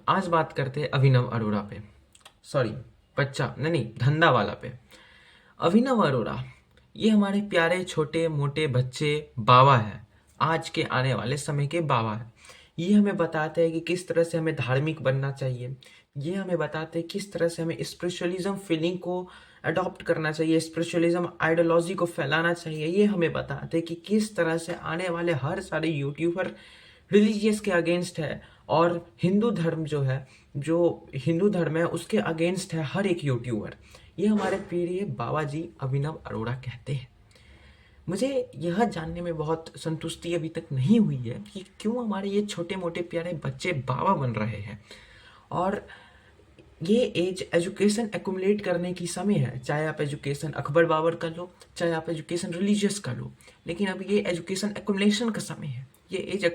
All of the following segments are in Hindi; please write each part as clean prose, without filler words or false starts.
आज बात करते हैं अभिनव अरोड़ा पे। सॉरी, बच्चा नहीं, धंधा वाला पे। अभिनव अरोड़ा ये हमारे प्यारे छोटे मोटे बच्चे बाबा है, आज के आने वाले समय के बाबा है। ये हमें बताते हैं कि किस तरह से हमें धार्मिक बनना चाहिए। ये हमें बताते हैं किस तरह से हमें स्पिरिचुअलिज्म फीलिंग को अडॉप्ट करना चाहिए, स्पिरिचुअलिज्म आइडियोलॉजी को फैलाना चाहिए। ये हमें बताते हैं कि किस तरह से आने वाले हर सारे यूट्यूबर रिलीजियस के अगेंस्ट है, और हिंदू धर्म जो है, जो हिंदू धर्म है उसके अगेंस्ट है हर एक यूट्यूबर। ये हमारे प्रिय बाबा जी अभिनव अरोड़ा कहते हैं। मुझे यह जानने में बहुत संतुष्टि अभी तक नहीं हुई है कि क्यों हमारे ये छोटे मोटे प्यारे बच्चे बाबा बन रहे हैं। और ये एज एजुकेशन एक्युमुलेट करने की समय है, चाहे आप एजुकेशन अकबर बाबर का लो, चाहे आप एजुकेशन रिलीजियस का लो, लेकिन अब ये एजुकेशन एक्युमुलेशन का समय है, ये एज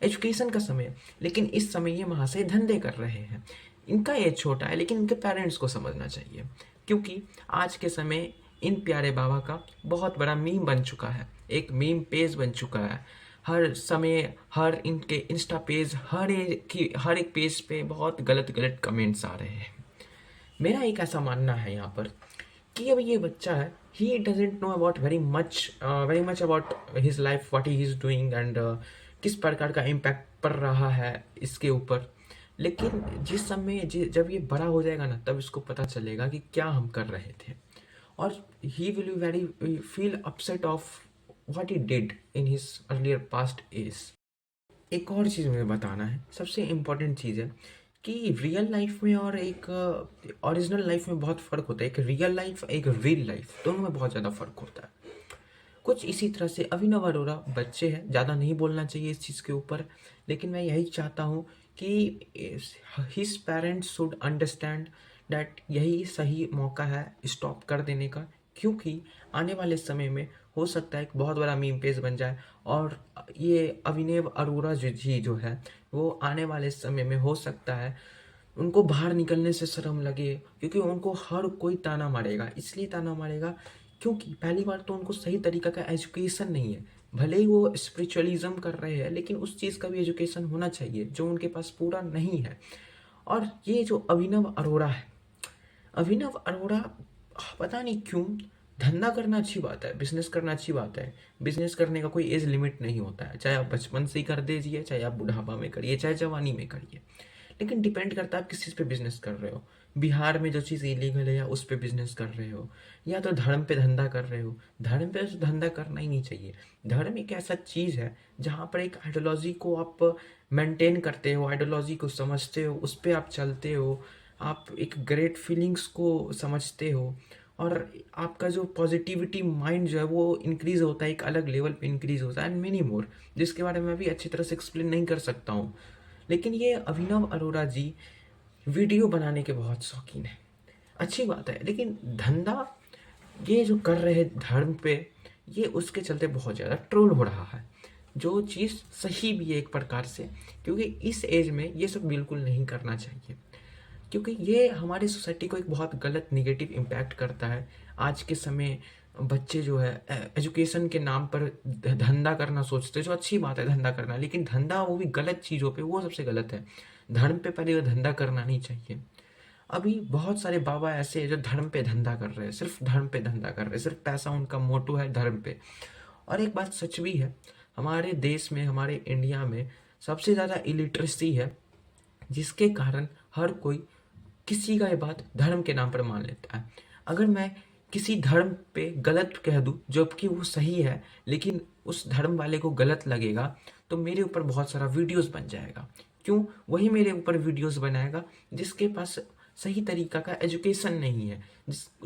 एजुकेशन का समय है। लेकिन इस समय ये महाशय धंधे कर रहे हैं। इनका एज छोटा है, लेकिन इनके पेरेंट्स को समझना चाहिए, क्योंकि आज के समय इन प्यारे बाबा का बहुत बड़ा मीम बन चुका है, एक मीम पेज बन चुका है। हर समय हर इनके इंस्टा पेज, हर एक पेज पे बहुत गलत गलत कमेंट्स आ रहे हैं। मेरा एक ऐसा मानना है यहाँ पर कि अब ये बच्चा है, he doesn't know about very much about his life, what he is doing and किस प्रकार का इम्पैक्ट पड़ रहा है इसके ऊपर। लेकिन जिस समय जब ये बड़ा हो जाएगा ना, तब इसको पता चलेगा कि क्या हम कर रहे थे, और he will be very feel upset of what he did in his earlier past age. एक और चीज़ मुझे बताना है, सबसे इम्पोर्टेंट चीज़ है कि रियल लाइफ में और एक ओरिजिनल लाइफ में बहुत फ़र्क होता है। एक रियल लाइफ, एक रियल लाइफ, दोनों में बहुत ज़्यादा फ़र्क होता है। कुछ इसी तरह से अभिनव अरोड़ा बच्चे हैं, ज़्यादा नहीं बोलना चाहिए इस चीज़ के ऊपर, लेकिन मैं यही चाहता हूँ कि his parents should understand that यही सही मौका है स्टॉप कर देने का, क्योंकि आने वाले समय में हो सकता है एक बहुत बड़ा मीम पेज बन जाए, और ये अभिनव अरोड़ा जो है वो आने वाले समय में हो सकता है उनको बाहर निकलने से शर्म लगे, क्योंकि उनको हर कोई ताना मारेगा। इसलिए ताना मारेगा क्योंकि पहली बार तो उनको सही तरीका का एजुकेशन नहीं है। भले ही वो स्पिरिचुअलिज्म कर रहे हैं, लेकिन उस चीज़ का भी एजुकेशन होना चाहिए जो उनके पास पूरा नहीं है। और ये जो अभिनव अरोड़ा है, अभिनव अरोड़ा पता नहीं क्यों, धंधा करना अच्छी बात है, बिजनेस करना अच्छी बात है। बिजनेस करने का कोई एज लिमिट नहीं होता है, चाहे आप बचपन से ही कर दीजिए, चाहे आप बुढ़ापा में करिए, चाहे जवानी में करिए। लेकिन डिपेंड करता है आप किस चीज़ पे बिजनेस कर रहे हो। बिहार में जो चीज़ इलीगल है या उस पे बिजनेस कर रहे हो, या तो धर्म पे धंधा कर रहे हो। धर्म पे तो धंधा करना ही नहीं चाहिए। धर्म एक ऐसा चीज़ है जहाँ पर एक आइडियोलॉजी को आप मेंटेन करते हो, आइडियोलॉजी को समझते हो, उस पर आप चलते हो, आप एक ग्रेट फीलिंग्स को समझते हो, और आपका जो पॉजिटिविटी माइंड जो है वो इंक्रीज़ होता है, एक अलग लेवल पे इंक्रीज़ होता है, एंड मेनी मोर, जिसके बारे में अभी अच्छी तरह से एक्सप्लेन नहीं कर सकता हूँ। लेकिन ये अभिनव अरोड़ा जी वीडियो बनाने के बहुत शौकीन है, अच्छी बात है, लेकिन धंधा ये जो कर रहे हैं धर्म पे, ये उसके चलते बहुत ज़्यादा ट्रोल हो रहा है, जो चीज़ सही भी है एक प्रकार से, क्योंकि इस एज में ये सब बिल्कुल नहीं करना चाहिए, क्योंकि ये हमारी सोसाइटी को एक बहुत गलत निगेटिव इम्पैक्ट करता है। आज के समय बच्चे जो है एजुकेशन के नाम पर धंधा करना सोचते हैं, जो अच्छी बात है धंधा करना, लेकिन धंधा वो भी गलत चीज़ों पे, वो सबसे गलत है। धर्म पे पहले वो धंधा करना नहीं चाहिए। अभी बहुत सारे बाबा ऐसे हैं जो धर्म पे धंधा कर रहे हैं, सिर्फ धर्म पे धंधा कर रहे हैं, सिर्फ पैसा उनका मोटो है धर्म पे। और एक बात सच भी है, हमारे देश में, हमारे इंडिया में सबसे ज़्यादा इलिटरेसी है, जिसके कारण हर कोई किसी का ये बात धर्म के नाम पर मान लेता है। अगर मैं किसी धर्म पे गलत कह दूं जबकि वो सही है, लेकिन उस धर्म वाले को गलत लगेगा, तो मेरे ऊपर बहुत सारा वीडियोस बन जाएगा। क्यों? वही मेरे ऊपर वीडियोस बनाएगा जिसके पास सही तरीका का एजुकेशन नहीं है,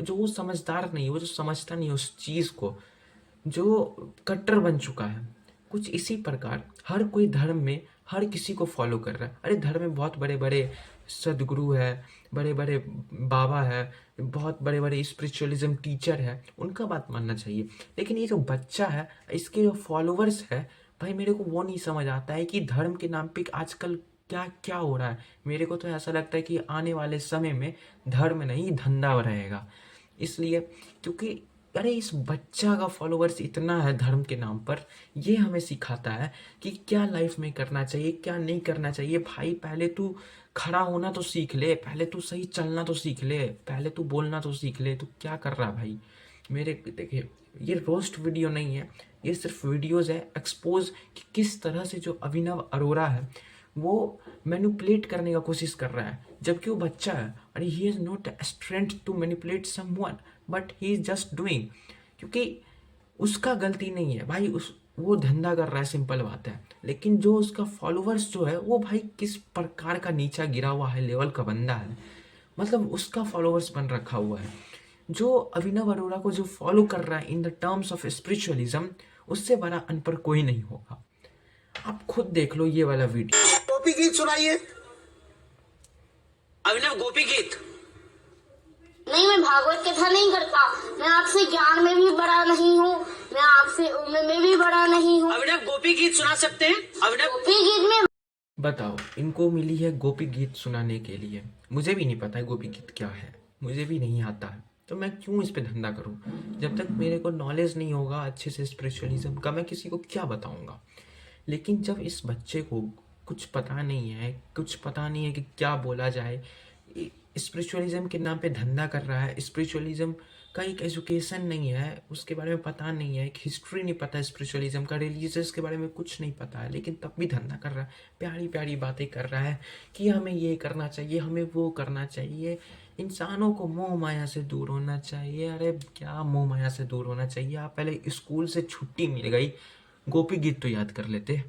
जो वो समझदार नहीं है, वो जो समझता नहीं है उस चीज़ को, जो कट्टर बन चुका है। कुछ इसी प्रकार हर कोई धर्म में हर किसी को फॉलो कर रहा है। अरे धर्म में बहुत बड़े बड़े सदगुरु है, बड़े बड़े बाबा है, बहुत बड़े बड़े स्पिरिचुअलिज्म टीचर है, उनका बात मानना चाहिए। लेकिन ये जो बच्चा है, इसके जो फॉलोअर्स है, भाई मेरे को वो नहीं समझ आता है कि धर्म के नाम पे आजकल क्या क्या हो रहा है। मेरे को तो ऐसा लगता है कि आने वाले समय में धर्म नहीं धंधा रहेगा। इसलिए क्योंकि अरे इस बच्चा का फॉलोअर्स इतना है धर्म के नाम पर, ये हमें सिखाता है कि क्या लाइफ में करना चाहिए क्या नहीं करना चाहिए। भाई पहले तू खड़ा होना तो सीख ले, पहले तू सही चलना तो सीख ले, पहले तू बोलना तो सीख ले। तू क्या कर रहा है भाई? मेरे देखिए, ये रोस्ट वीडियो नहीं है, ये सिर्फ वीडियोस है एक्सपोज कि किस तरह से जो अभिनव अरोरा है वो मैनिपुलेट करने का कोशिश कर रहा है, जबकि वो बच्चा है। अरे he is not strength to manipulate someone, but he is just doing, क्योंकि उसका गलती नहीं है भाई, उस वो धंधा कर रहा है, सिंपल बात है। लेकिन जो उसका फॉलोअर्स जो है वो भाई किस प्रकार का नीचा गिरा हुआ है लेवल का बंदा है, मतलब उसका फॉलोअर्स बन रखा हुआ है। जो अभिनव अरोरा को जो फॉलो कर रहा है in the terms of spiritualism, उससे बड़ा अनपढ़ कोई नहीं होगा। आप खुद देख लो ये वाला वीडियो। गोपी गीत सुनाइए। अभिनव गोपी गीत नहीं, मैं भागवत कथा नहीं करता। मैं आपसे ज्ञान में भी बड़ा नहीं हूँ, मैं आपसे उम्र में भी बड़ा नहीं हूँ। अभिनव गोपी गीत सुना सकते हैं? अभिनव गोपी गीत में बताओ, इनको मिली है गोपी गीत सुनाने के लिए। मुझे भी नहीं पता है गोपी गीत क्या है, मुझे भी नहीं आता है, तो मैं क्यों इस पे धंधा करूं? जब तक मेरे को नॉलेज नहीं होगा अच्छे से स्पिरिचुअलिज्म का, मैं किसी को क्या बताऊंगा। लेकिन जब इस बच्चे को कुछ पता नहीं है, कुछ पता नहीं है कि क्या बोला जाए, स्पिरिचुअलिज्म के नाम पे धंधा कर रहा है। स्पिरिचुअलिज्म का एक एजुकेशन नहीं है, उसके बारे में पता नहीं है, एक हिस्ट्री नहीं पता है स्पिरिचुअलिज्म का, रिलीजियस के बारे में कुछ नहीं पता है, लेकिन तब भी धंधा कर रहा है, प्यारी प्यारी बातें कर रहा है कि हमें ये करना चाहिए, हमें वो करना चाहिए, इंसानों को मोह माया से दूर होना चाहिए। अरे क्या मोह माया से दूर होना चाहिए? आप पहले स्कूल से छुट्टी मिल गई, गोपी गीत तो याद कर लेते।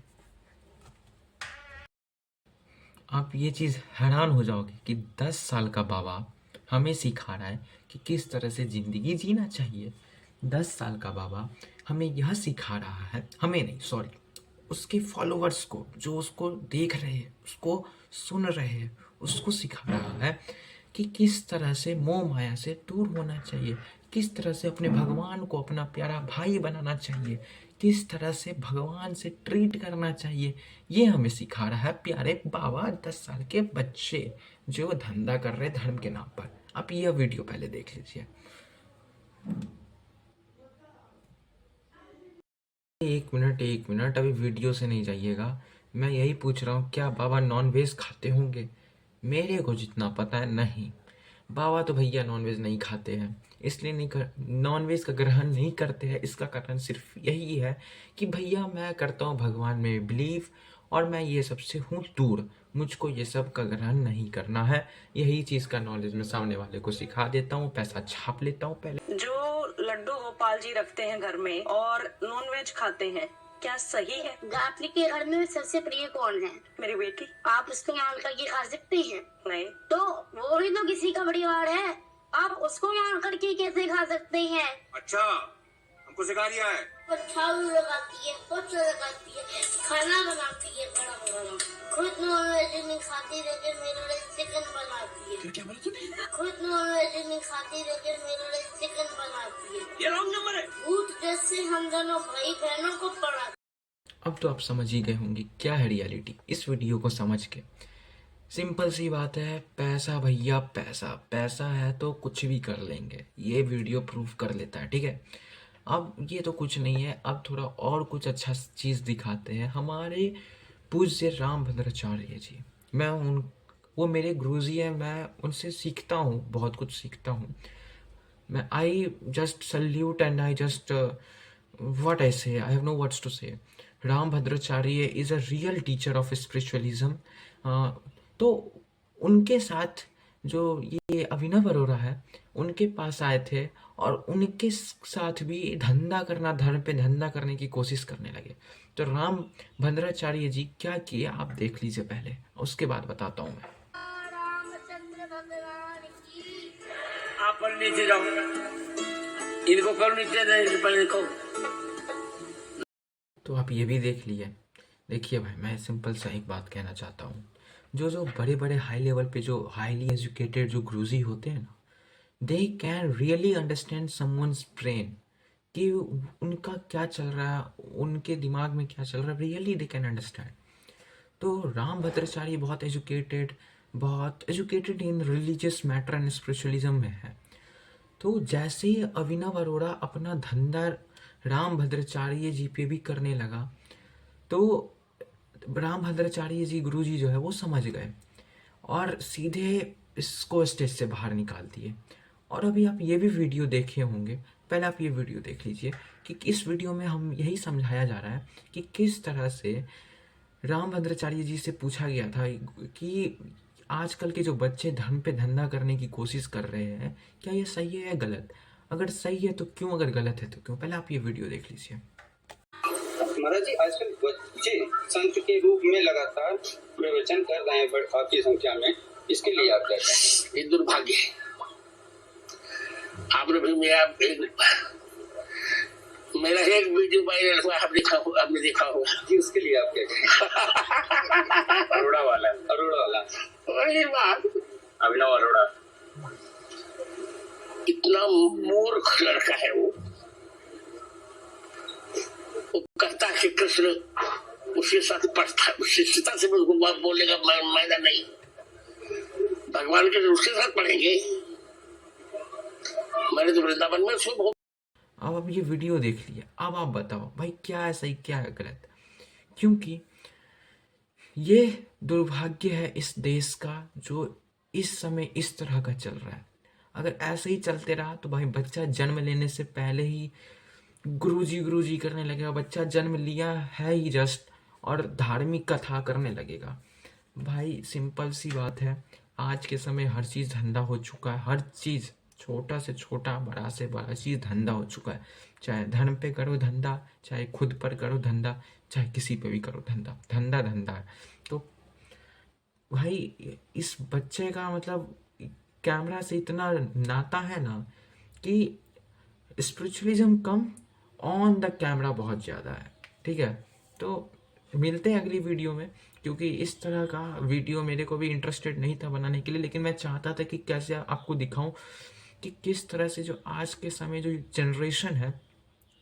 आप ये चीज़ हैरान हो जाओगे कि 10 साल का बाबा हमें सिखा रहा है कि किस तरह से ज़िंदगी जीना चाहिए। 10 साल का बाबा हमें यह सिखा रहा है, हमें नहीं सॉरी, उसके फॉलोअर्स को, जो उसको देख रहे हैं, उसको सुन रहे हैं, उसको सिखा रहा है कि किस तरह से मोह माया से दूर होना चाहिए, किस तरह से अपने भगवान को अपना प्यारा भाई बनाना चाहिए, किस तरह से भगवान से ट्रीट करना चाहिए। ये हमें सिखा रहा है प्यारे बाबा 10 साल के बच्चे जो धंधा कर रहे धर्म के नाम पर। आप यह वीडियो पहले देख लीजिए। एक मिनट अभी वीडियो से नहीं जाइएगा। मैं यही पूछ रहा हूँ, क्या बाबा नॉन वेज खाते होंगे? मेरे को जितना पता है नहीं, बाबा तो भैया नॉनवेज नहीं खाते हैं, इसलिए नहीं कर नॉनवेज का ग्रहण नहीं करते हैं। इसका कारण सिर्फ यही है कि भैया मैं करता हूँ भगवान में बिलीव, और मैं ये सबसे हूँ दूर, मुझको ये सब का ग्रहण नहीं करना है। यही चीज़ का नॉलेज मैं सामने वाले को सिखा देता हूँ, पैसा छाप लेता हूँ पहले। जो लड्डू गोपाल जी रखते हैं घर में और नॉनवेज खाते हैं, क्या सही है? गायत्री के घर में सबसे प्रिय कौन है? मेरी बेटी। आप उसको याद करके खा सकते हैं? नहीं। तो वो भी तो किसी का परिवार है, आप उसको याद करके कैसे खा सकते हैं? अच्छा, हमको सिखा दिया है। वो झाड़ू लगाती है, पोछा लगाती है, खाना बनाती है, गरम खुद नॉनवेज नहीं खाती लेकिन मेरे लिए चिकन बनाती है। क्या बोला तूने? खुद नॉनवेज नहीं खाती लेकिन मेरे लिए चिकन बनाती है। ये रॉन्ग नंबर है। भूत जैसे हम दोनों भाई बहनों को पढ़ा। अब तो आप समझ ही गए होंगे क्या है रियलिटी इस वीडियो को समझ के। सिंपल सी बात है, पैसा भैया पैसा, पैसा है तो कुछ भी कर लेंगे, ये वीडियो प्रूफ कर लेता है। ठीक है, अब ये तो कुछ नहीं है, अब थोड़ा और कुछ अच्छा चीज़ दिखाते हैं। हमारे पूज्य रामभद्राचार्य जी, मैं उन वो मेरे गुरुजी हैं, मैं उनसे सीखता हूँ, बहुत कुछ सीखता हूँ। मैं I just salute and I just what I say, I have no words to say. Ram Bhadracharya is a real teacher of spiritualism. तो उनके साथ जो ये अभिनव अरोरा है, उनके पास आए थे और उनके साथ भी धंधा करना, धर्म पे धंधा करने की कोशिश करने लगे। तो राम भद्राचार्य जी क्या किए आप देख लीजिए पहले, उसके बाद बताता हूँ मैं। रामचंद्र भगवान की। आप पर नीचे जाओ, इनको करो नीचे दे, पर इनको। तो आप ये भी देख लिए। देखिए भाई, मैं सिंपल सा एक बात कहना चाहता हूँ, जो बड़े बड़े हाई लेवल पे जो हाईली एजुकेटेड जो गुरुजी होते हैं ना, they can really understand someone's brain, कि उनका क्या चल रहा है, उनके दिमाग में क्या चल रहा है, रियली दे कैन अंडरस्टैंड। तो राम भद्राचार्य बहुत educated in religious matter and spiritualism में है। तो जैसे ही अभिनव अरोड़ा अपना धंधा रामभद्राचार्य जी पे भी करने लगा, तो रामभद्राचार्य जी गुरु जी जो है वो समझ गए और सीधे इसको स्टेज से बाहर निकाल दिए। और अभी आप ये भी वीडियो देखे होंगे, पहले आप ये वीडियो देख लीजिए कि इस वीडियो में हम यही समझाया जा रहा है कि किस तरह से रामभद्राचार्य जी से पूछा गया था कि आजकल के जो बच्चे धर्म पे धंधा करने की कोशिश कर रहे हैं, क्या ये सही है या गलत? अगर सही है तो क्यों, अगर गलत है तो क्यों? पहले आप ये वीडियो देख लीजिए। महाराज जी, आजकल बच्चे संत के रूप में लगातार प्रवचन कर रहे हैं काफी संख्या में, इसके लिए आप क्या कहें? ये दुर्भाग्य है। आपने भी मेरा एक वीडियो वायरल हुआ, आपने देखा होगा कि उसके लिए आप क्या कहें? अरोड़ा वाला वही बात। अभिनव अरोड़ा इतना मूर्ख लड़का है वो कहता है कि कृष्ण उसके साथ पढ़ता, शिष्यता से उसको बात बोलने का मैदान नहीं। भगवान के उसके साथ पढ़ेंगे। मैंने तो वृंदावन में शुभ। अब आप ये वीडियो देख लिए, अब आप बताओ भाई क्या है सही क्या है गलत? क्योंकि ये दुर्भाग्य है इस देश का जो इस समय इस तरह का चल रहा है। अगर ऐसे ही चलते रहा तो भाई बच्चा जन्म लेने से पहले ही गुरुजी करने लगेगा। बच्चा जन्म लिया है ही जस्ट और धार्मिक कथा करने लगेगा। भाई सिंपल सी बात है, आज के समय हर चीज़ धंधा हो चुका है। हर चीज़, छोटा से छोटा, बड़ा से बड़ा चीज़ धंधा हो चुका है। चाहे धर्म पे करो धंधा, चाहे खुद पर करो धंधा, चाहे किसी पे भी करो धंधा, धंधा है। तो भाई इस बच्चे का मतलब कैमरा से इतना नाता है ना कि spiritualism come, on the camera बहुत ज़्यादा है। ठीक है, तो मिलते हैं अगली वीडियो में, क्योंकि इस तरह का वीडियो मेरे को भी इंटरेस्टेड नहीं था बनाने के लिए, लेकिन मैं चाहता था कि कैसे आपको दिखाऊं कि किस तरह से जो आज के समय जो जनरेशन है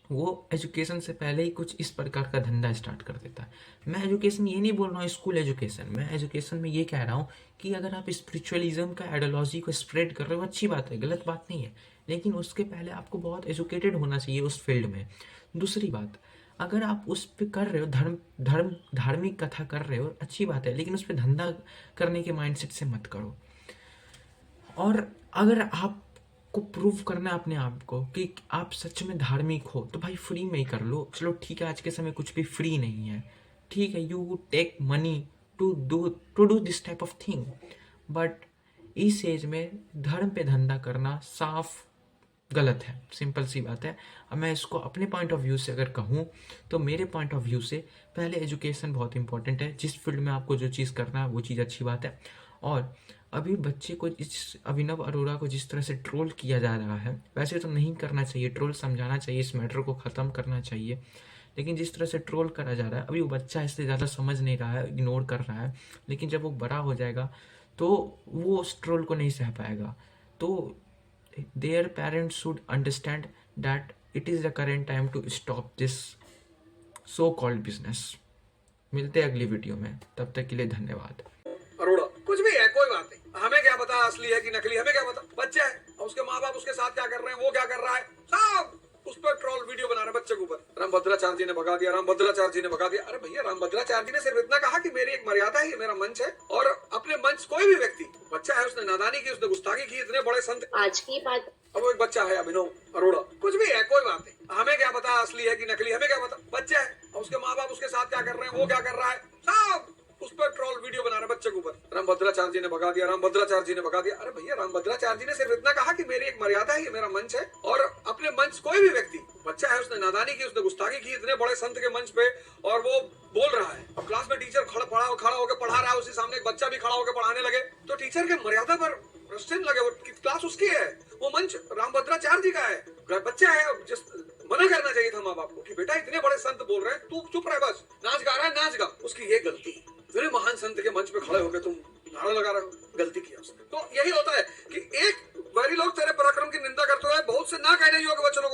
वो एजुकेशन से पहले ही कुछ इस प्रकार का धंधा स्टार्ट कर देता है। मैं एजुकेशन ये नहीं बोल रहा हूँ स्कूल एजुकेशन, मैं एजुकेशन में ये कह रहा हूँ कि अगर आप स्पिरिचुअलिज्म का आइडियोलॉजी को स्प्रेड कर रहे हो, अच्छी बात है, गलत बात नहीं है, लेकिन उसके पहले आपको बहुत एजुकेटेड होना चाहिए उस फील्ड में। दूसरी बात, अगर आप उस पर कर रहे हो धार्मिक कथा कर रहे हो, अच्छी बात है, लेकिन उस पर धंधा करने के माइंडसेट से मत करो। और अगर आपको प्रूव करना है अपने आप को कि आप सच में धार्मिक हो, तो भाई फ्री में ही कर लो। चलो ठीक है, आज के समय कुछ भी फ्री नहीं है, ठीक है, you take money to do this type of thing, but इस एज में धर्म पे धंधा करना साफ गलत है। सिंपल सी बात है। अब मैं इसको अपने पॉइंट ऑफ व्यू से अगर कहूँ तो मेरे पॉइंट ऑफ व्यू से पहले एजुकेशन बहुत इंपॉर्टेंट है। जिस फील्ड में आपको जो चीज़ करना है वो चीज़ अच्छी बात है। और अभी बच्चे को इस अभिनव अरोड़ा को जिस तरह से ट्रोल किया जा रहा है, वैसे तो नहीं करना चाहिए, ट्रोल समझाना चाहिए, इस मैटर को ख़त्म करना चाहिए, लेकिन जिस तरह से ट्रोल करा जा रहा है, अभी वो बच्चा इससे ज़्यादा समझ नहीं रहा है, इग्नोर कर रहा है, लेकिन जब वो बड़ा हो जाएगा तो वो उस ट्रोल को नहीं सह पाएगा। तो their parents should understand that it is the current time to stop this so called business। मिलते हैं अगली वीडियो में, तब तक के लिए धन्यवाद। अरोड़ा कुछ भी है, कोई बात नहीं, हमें क्या पता असली है कि नकली, हमें क्या पता, बच्चा है और उसके माँ बाप उसके साथ क्या कर रहे हैं, वो क्या कर रहा है, सब उस पर ट्रोल वीडियो बना रहे बच्चे के ऊपर। रामभद्राचार्य जी ने भगा दिया, रामभद्राचार्य जी ने भगा दिया। अरे भैया, रामभद्राचार्य जी ने सिर्फ इतना कहा कि मेरी एक मर्यादा है, ये मेरा मंच है, और अपने मंच कोई भी व्यक्ति, बच्चा है, उसने नादानी की, उसने गुस्ताखी की, इतने बड़े संत, आज की बात। अब वो एक बच्चा है अभिनव अरोड़ा, कुछ भी है, कोई बात नहीं, हमें क्या पता असली है कि नकली, हमें क्या पता, बच्चा है और उसके माँ बाप उसके साथ क्या कर रहे हैं, वो क्या कर रहा है, सब उस पर ट्रोल वीडियो बना रहे बच्चे के ऊपर। रामभद्राचार्य जी ने भगा दिया, रामभद्राचार्य जी ने भगा दिया। अरे भैया, रामभद्राचार्य जी ने सिर्फ इतना कहा कि मेरी एक मर्यादा है, ये मेरा मंच है, और अपने मंच कोई भी व्यक्ति, बच्चा है, उसने नादानी की, उसने गुस्ताखी की, इतने बड़े संत के मंच पे, और वो बोल रहा है। अब क्लास में टीचर खड़ा होकर पढ़ा रहा है, उसी सामने एक बच्चा भी खड़ा होकर पढ़ाने लगे, तो टीचर के मर्यादा पर प्रश्न लगे। वो क्लास उसकी है, वो मंच रामभद्राचार्य जी का है, बच्चा है। मना करना चाहिए था माँ बाप को कि बेटा, इतने बड़े संत बोल रहे हैं, तू चुप रहे, बस नाच गा रहा है, नाच गा। उसकी ये गलती, इतने महान संत के मंच पे खड़े होकर तुम नारा लगा रहे हो, गलती किया उसने। तो यही होता है कि एक वैरी लोग तेरे पराक्रम की निंदा करते हुए बहुत से ना कहने योग्य वचनों